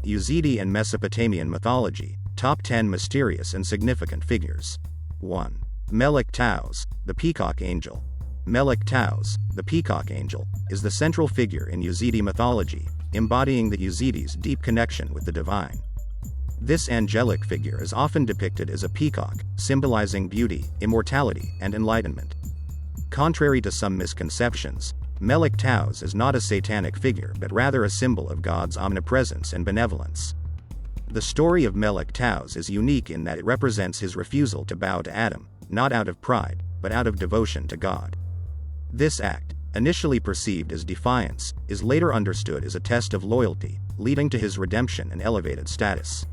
Yezidi and Mesopotamian mythology, top 10 mysterious and significant figures. 1. Melek Taus, the Peacock Angel. Melek Taus, the Peacock Angel, is the central figure in Yezidi mythology, embodying the Yezidi's deep connection with the divine. This angelic figure is often depicted as a peacock, symbolizing beauty, immortality, and enlightenment. Contrary to some misconceptions, Melek Taus is not a satanic figure but rather a symbol of God's omnipresence and benevolence. The story of Melek Taus is unique in that it represents his refusal to bow to Adam, not out of pride, but out of devotion to God. This act, initially perceived as defiance, is later understood as a test of loyalty, leading to his redemption and elevated status.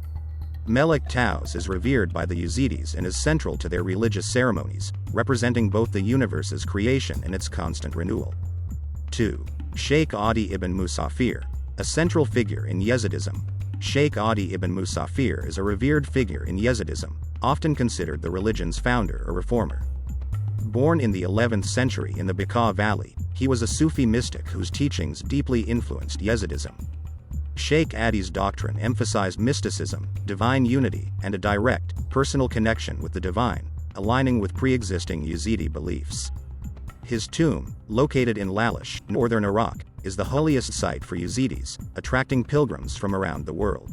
Melek Taus is revered by the Yezidis and is central to their religious ceremonies, representing both the universe's creation and its constant renewal. 2. Sheikh Adi ibn Musafir, a central figure in Yezidism. Sheikh Adi ibn Musafir is a revered figure in Yezidism, often considered the religion's founder or reformer. Born in the 11th century in the Bekaa Valley, he was a Sufi mystic whose teachings deeply influenced Yezidism. Sheikh Adi's doctrine emphasized mysticism, divine unity, and a direct, personal connection with the divine, aligning with pre-existing Yezidi beliefs. His tomb, located in Lalish, northern Iraq, is the holiest site for Yezidis, attracting pilgrims from around the world.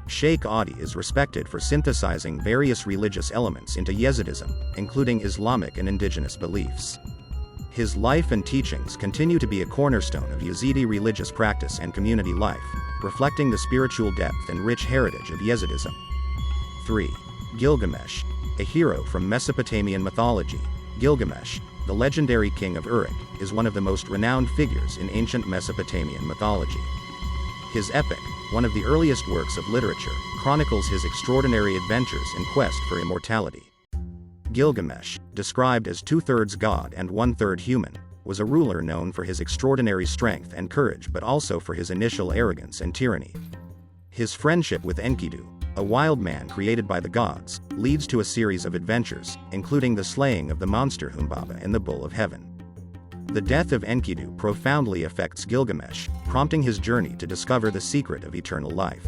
Sheikh Adi is respected for synthesizing various religious elements into Yezidism, including Islamic and indigenous beliefs. His life and teachings continue to be a cornerstone of Yezidi religious practice and community life, reflecting the spiritual depth and rich heritage of Yezidism. 3. Gilgamesh, a hero from Mesopotamian mythology. Gilgamesh, the legendary king of Uruk, is one of the most renowned figures in ancient Mesopotamian mythology. His epic, one of the earliest works of literature, chronicles his extraordinary adventures and quest for immortality. Gilgamesh, described as 2/3 god and 1/3 human, was a ruler known for his extraordinary strength and courage but also for his initial arrogance and tyranny. His friendship with Enkidu, a wild man created by the gods, leads to a series of adventures, including the slaying of the monster Humbaba and the Bull of Heaven. The death of Enkidu profoundly affects Gilgamesh, prompting his journey to discover the secret of eternal life.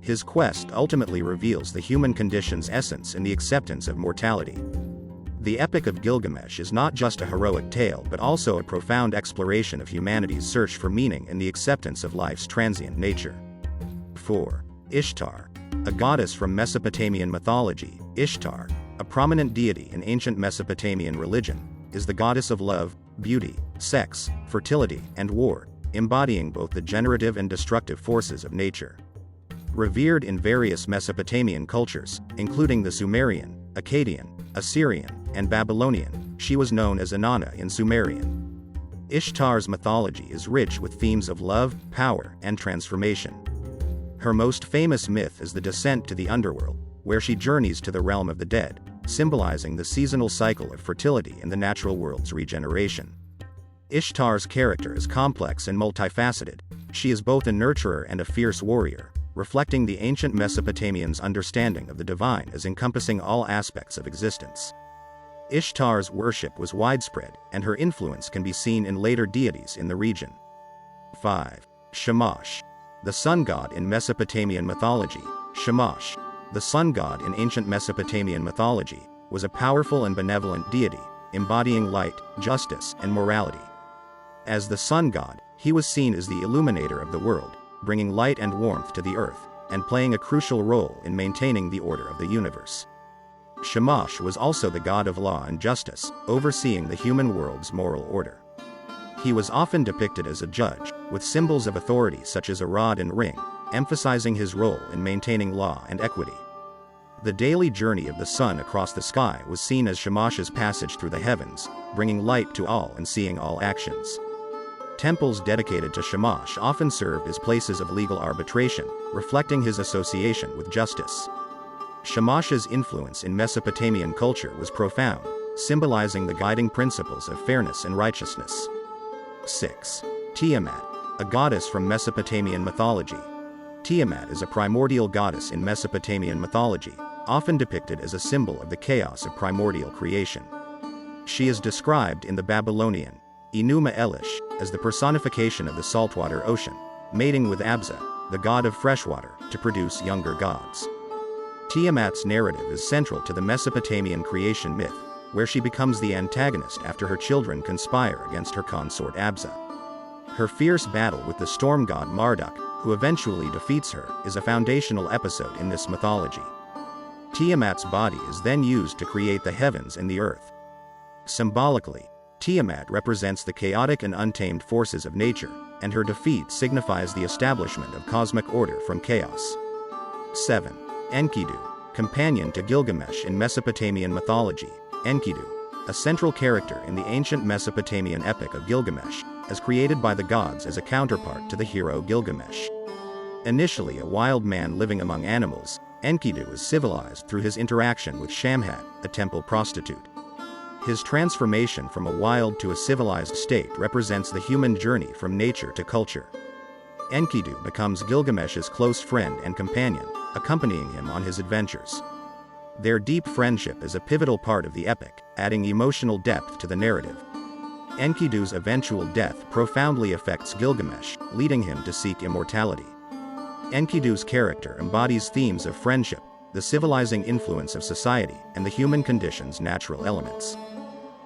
His quest ultimately reveals the human condition's essence and the acceptance of mortality. The Epic of Gilgamesh is not just a heroic tale but also a profound exploration of humanity's search for meaning and the acceptance of life's transient nature. 4. Ishtar, a goddess from Mesopotamian mythology. Ishtar, a prominent deity in ancient Mesopotamian religion, is the goddess of love, beauty, sex, fertility, and war, embodying both the generative and destructive forces of nature. Revered in various Mesopotamian cultures, including the Sumerian, Akkadian, Assyrian, and Babylonian, she was known as Inanna in Sumerian. Ishtar's mythology is rich with themes of love, power, and transformation. Her most famous myth is the descent to the underworld, where she journeys to the realm of the dead, symbolizing the seasonal cycle of fertility and the natural world's regeneration. Ishtar's character is complex and multifaceted. She is both a nurturer and a fierce warrior, reflecting the ancient Mesopotamians' understanding of the divine as encompassing all aspects of existence. Ishtar's worship was widespread, and her influence can be seen in later deities in the region. 5. Shamash, the sun god in Mesopotamian mythology. Shamash, the sun god in ancient Mesopotamian mythology, was a powerful and benevolent deity, embodying light, justice, and morality. As the sun god, he was seen as the illuminator of the world, bringing light and warmth to the earth, and playing a crucial role in maintaining the order of the universe. Shamash was also the god of law and justice, overseeing the human world's moral order. He was often depicted as a judge, with symbols of authority such as a rod and ring, emphasizing his role in maintaining law and equity. The daily journey of the sun across the sky was seen as Shamash's passage through the heavens, bringing light to all and seeing all actions. Temples dedicated to Shamash often served as places of legal arbitration, reflecting his association with justice. Shamash's influence in Mesopotamian culture was profound, symbolizing the guiding principles of fairness and righteousness. 6. Tiamat, a goddess from Mesopotamian mythology. Tiamat is a primordial goddess in Mesopotamian mythology, often depicted as a symbol of the chaos of primordial creation. She is described in the Babylonian Enuma Elish as the personification of the saltwater ocean, mating with Abza, the god of freshwater, to produce younger gods. Tiamat's narrative is central to the Mesopotamian creation myth, where she becomes the antagonist after her children conspire against her consort Abza. Her fierce battle with the storm god Marduk, who eventually defeats her, is a foundational episode in this mythology. Tiamat's body is then used to create the heavens and the earth. Symbolically, Tiamat represents the chaotic and untamed forces of nature, and her defeat signifies the establishment of cosmic order from chaos. 7. Enkidu, companion to Gilgamesh in Mesopotamian mythology. Enkidu, a central character in the ancient Mesopotamian epic of Gilgamesh, is created by the gods as a counterpart to the hero Gilgamesh. Initially a wild man living among animals, Enkidu is civilized through his interaction with Shamhat, a temple prostitute. His transformation from a wild to a civilized state represents the human journey from nature to culture. Enkidu becomes Gilgamesh's close friend and companion, accompanying him on his adventures. Their deep friendship is a pivotal part of the epic, adding emotional depth to the narrative. Enkidu's eventual death profoundly affects Gilgamesh, leading him to seek immortality. Enkidu's character embodies themes of friendship, the civilizing influence of society, and the human condition's natural elements.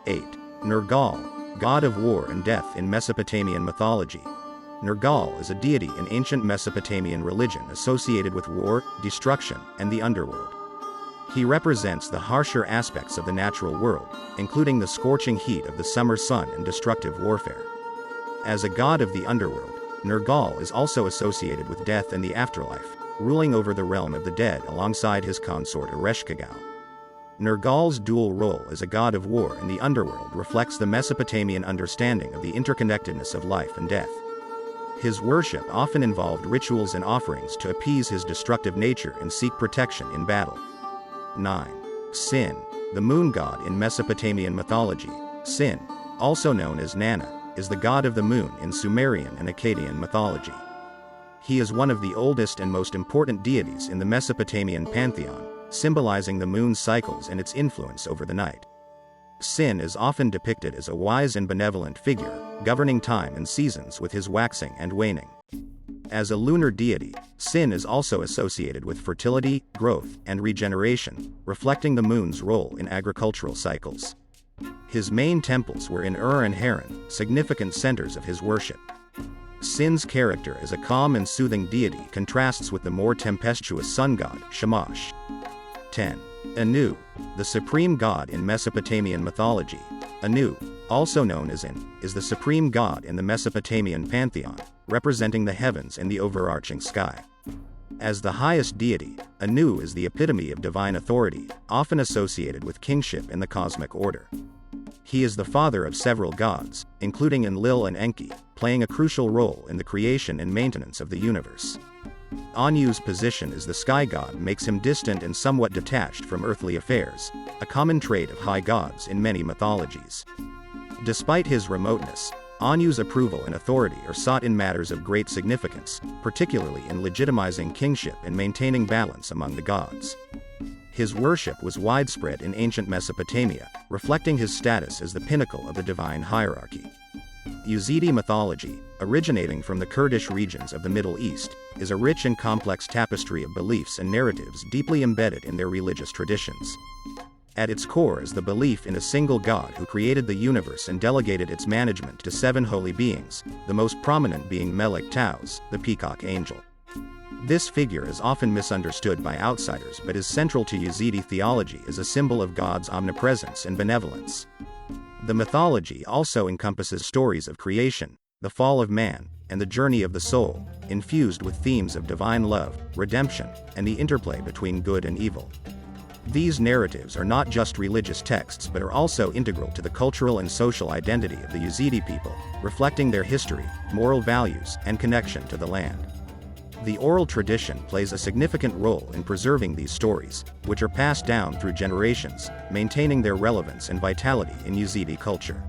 8. Nergal, god of war and death in Mesopotamian mythology. Nergal is a deity in ancient Mesopotamian religion associated with war, destruction, and the underworld. He represents the harsher aspects of the natural world, including the scorching heat of the summer sun and destructive warfare. As a god of the underworld, Nergal is also associated with death and the afterlife, ruling over the realm of the dead alongside his consort Ereshkigal. Nergal's dual role as a god of war in the underworld reflects the Mesopotamian understanding of the interconnectedness of life and death. His worship often involved rituals and offerings to appease his destructive nature and seek protection in battle. 9. Sin, the moon god in Mesopotamian mythology. Sin, also known as Nana, is the god of the moon in Sumerian and Akkadian mythology. He is one of the oldest and most important deities in the Mesopotamian pantheon, symbolizing the moon's cycles and its influence over the night. Sin is often depicted as a wise and benevolent figure, governing time and seasons with his waxing and waning. As a lunar deity, Sin is also associated with fertility, growth, and regeneration, reflecting the moon's role in agricultural cycles. His main temples were in Ur and Haran, significant centers of his worship. Sin's character as a calm and soothing deity contrasts with the more tempestuous sun god, Shamash. 10. Anu, the supreme god in Mesopotamian mythology. Anu, also known as In, is the supreme god in the Mesopotamian pantheon, representing the heavens and the overarching sky. As the highest deity, Anu is the epitome of divine authority, often associated with kingship in the cosmic order. He is the father of several gods, including Enlil and Enki, playing a crucial role in the creation and maintenance of the universe. Anu's position as the sky god makes him distant and somewhat detached from earthly affairs, a common trait of high gods in many mythologies. Despite his remoteness, Anu's approval and authority are sought in matters of great significance, particularly in legitimizing kingship and maintaining balance among the gods. His worship was widespread in ancient Mesopotamia, reflecting his status as the pinnacle of the divine hierarchy. Yezidi mythology, originating from the Kurdish regions of the Middle East, is a rich and complex tapestry of beliefs and narratives deeply embedded in their religious traditions. At its core is the belief in a single God who created the universe and delegated its management to 7 holy beings, the most prominent being Melek Taus, the Peacock Angel. This figure is often misunderstood by outsiders but is central to Yezidi theology as a symbol of God's omnipresence and benevolence. The mythology also encompasses stories of creation, the fall of man, and the journey of the soul, infused with themes of divine love, redemption, and the interplay between good and evil. These narratives are not just religious texts but are also integral to the cultural and social identity of the Yezidi people, reflecting their history, moral values, and connection to the land. The oral tradition plays a significant role in preserving these stories, which are passed down through generations, maintaining their relevance and vitality in Yezidi culture.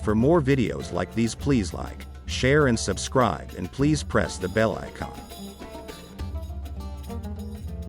For more videos like these, please like, share and subscribe, and please press the bell icon.